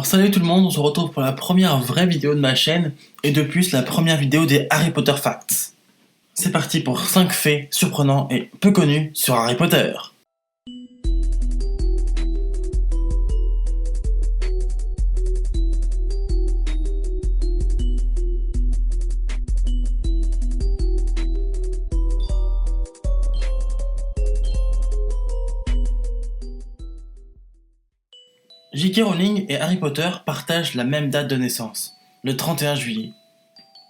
Alors salut tout le monde, on se retrouve pour la première vraie vidéo de ma chaîne et de plus la première vidéo des Harry Potter Facts. C'est parti pour 5 faits surprenants et peu connus sur Harry Potter. J.K. Rowling et Harry Potter partagent la même date de naissance, le 31 juillet.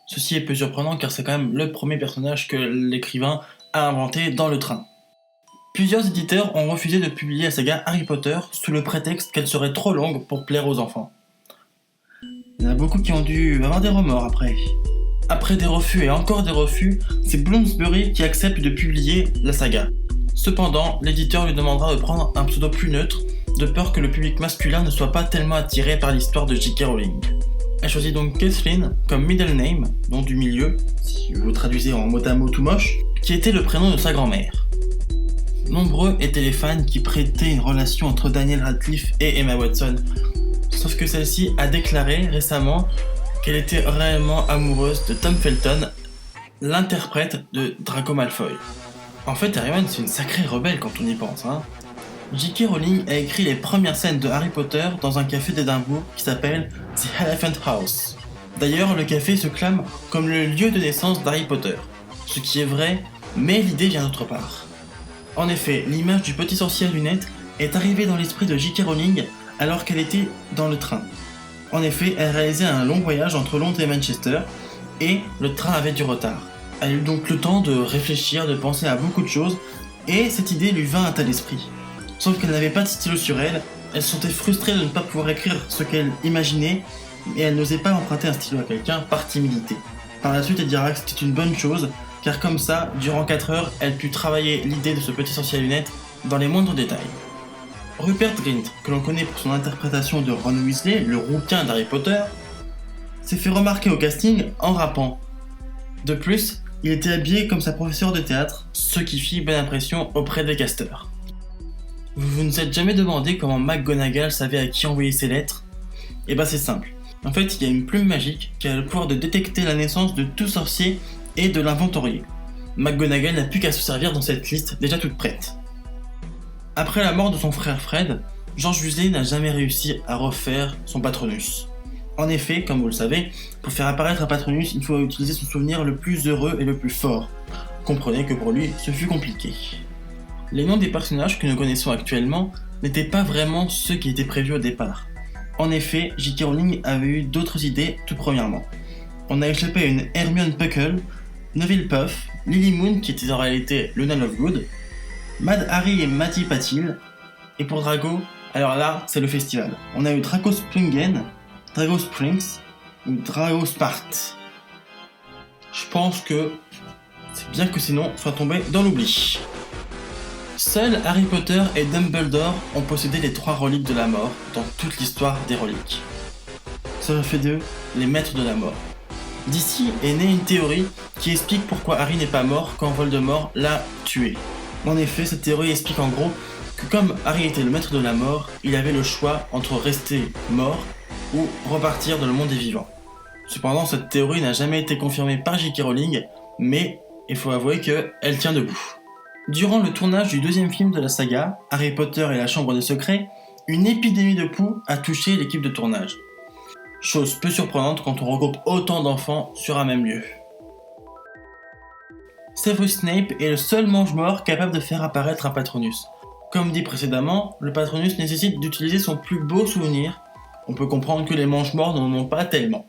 Ceci est peu surprenant car c'est quand même le premier personnage que l'écrivain a inventé dans le train. Plusieurs éditeurs ont refusé de publier la saga Harry Potter sous le prétexte qu'elle serait trop longue pour plaire aux enfants. Il y en a beaucoup qui ont dû avoir des remords après. Après des refus et encore des refus, c'est Bloomsbury qui accepte de publier la saga. Cependant, l'éditeur lui demandera de prendre un pseudo plus neutre, de peur que le public masculin ne soit pas tellement attiré par l'histoire de J.K. Rowling. Elle choisit donc Kathleen comme middle name, nom du milieu, si vous traduisez en mot à mot tout moche, qui était le prénom de sa grand-mère. Nombreux étaient les fans qui prêtaient une relation entre Daniel Radcliffe et Emma Watson, sauf que celle-ci a déclaré récemment qu'elle était réellement amoureuse de Tom Felton, l'interprète de Draco Malfoy. En fait, Hermione c'est une sacrée rebelle quand on y pense, hein. J.K. Rowling a écrit les premières scènes de Harry Potter dans un café d'Édimbourg qui s'appelle The Elephant House. D'ailleurs, le café se clame comme le lieu de naissance d'Harry Potter, ce qui est vrai, mais l'idée vient d'autre part. En effet, l'image du petit sorcier à lunettes est arrivée dans l'esprit de J.K. Rowling alors qu'elle était dans le train. En effet, elle réalisait un long voyage entre Londres et Manchester, et le train avait du retard. Elle eut donc le temps de réfléchir, de penser à beaucoup de choses, et cette idée lui vint à l'esprit. Sauf qu'elle n'avait pas de stylo sur elle, elle se sentait frustrée de ne pas pouvoir écrire ce qu'elle imaginait, et elle n'osait pas emprunter un stylo à quelqu'un par timidité. Par la suite, elle dira que c'était une bonne chose, car comme ça, durant 4 heures, elle put travailler l'idée de ce petit sorcier à lunettes dans les moindres détails. Rupert Grint, que l'on connaît pour son interprétation de Ron Weasley, le rouquin d'Harry Potter, s'est fait remarquer au casting en rappant. De plus, il était habillé comme sa professeure de théâtre, ce qui fit bonne impression auprès des casteurs. Vous ne vous êtes jamais demandé comment McGonagall savait à qui envoyer ses lettres ? Eh ben c'est simple. En fait, il y a une plume magique qui a le pouvoir de détecter la naissance de tout sorcier et de l'inventorier. McGonagall n'a plus qu'à se servir dans cette liste déjà toute prête. Après la mort de son frère Fred, George Weasley n'a jamais réussi à refaire son Patronus. En effet, comme vous le savez, pour faire apparaître un Patronus, il faut utiliser son souvenir le plus heureux et le plus fort. Comprenez que pour lui, ce fut compliqué. Les noms des personnages que nous connaissons actuellement n'étaient pas vraiment ceux qui étaient prévus au départ. En effet, J.K. Rowling avait eu d'autres idées tout premièrement. On a échappé à une Hermione Puckle, Neville Puff, Lily Moon qui était en réalité Luna Lovegood, Mad Harry et Matty Patil, et pour Drago, alors là, c'est le festival. On a eu Draco Springen, Drago Springs ou Drago Spart. Je pense que c'est bien que ces noms soient tombés dans l'oubli. Seuls Harry Potter et Dumbledore ont possédé les 3 reliques de la mort dans toute l'histoire des reliques. Cela fait d'eux les maîtres de la mort. D'ici est née une théorie qui explique pourquoi Harry n'est pas mort quand Voldemort l'a tué. En effet, cette théorie explique en gros que comme Harry était le maître de la mort, il avait le choix entre rester mort ou repartir dans le monde des vivants. Cependant, cette théorie n'a jamais été confirmée par J.K. Rowling, mais il faut avouer qu'elle tient debout. Durant le tournage du 2e film de la saga, Harry Potter et la Chambre des Secrets, une épidémie de poux a touché l'équipe de tournage. Chose peu surprenante quand on regroupe autant d'enfants sur un même lieu. Severus Snape est le seul mange-mort capable de faire apparaître un Patronus. Comme dit précédemment, le Patronus nécessite d'utiliser son plus beau souvenir. On peut comprendre que les mange-morts n'en ont pas tellement.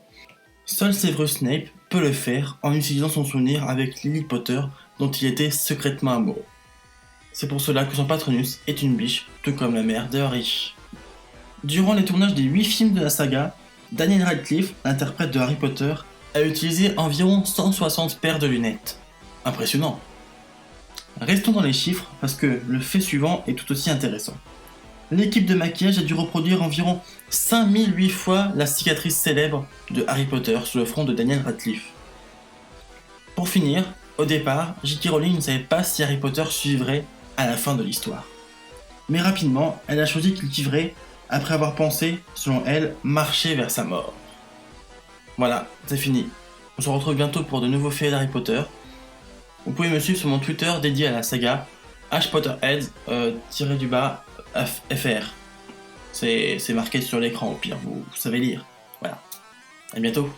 Seul Severus Snape peut le faire en utilisant son souvenir avec Lily Potter dont il était secrètement amoureux. C'est pour cela que son Patronus est une biche, tout comme la mère de Harry. Durant les tournages des 8 films de la saga, Daniel Radcliffe, l'interprète de Harry Potter, a utilisé environ 160 paires de lunettes. Impressionnant. Restons dans les chiffres parce que le fait suivant est tout aussi intéressant. L'équipe de maquillage a dû reproduire environ 5008 fois la cicatrice célèbre de Harry Potter sur le front de Daniel Radcliffe. Pour finir, au départ, J.K. Rowling ne savait pas si Harry Potter suivrait à la fin de l'histoire. Mais rapidement, elle a choisi qu'il vivrait après avoir pensé, selon elle, marcher vers sa mort. Voilà, c'est fini. On se retrouve bientôt pour de nouveaux faits d'Harry Potter. Vous pouvez me suivre sur mon Twitter dédié à la saga HPotterheads-FR. C'est marqué sur l'écran au pire, vous savez lire. Voilà. À bientôt.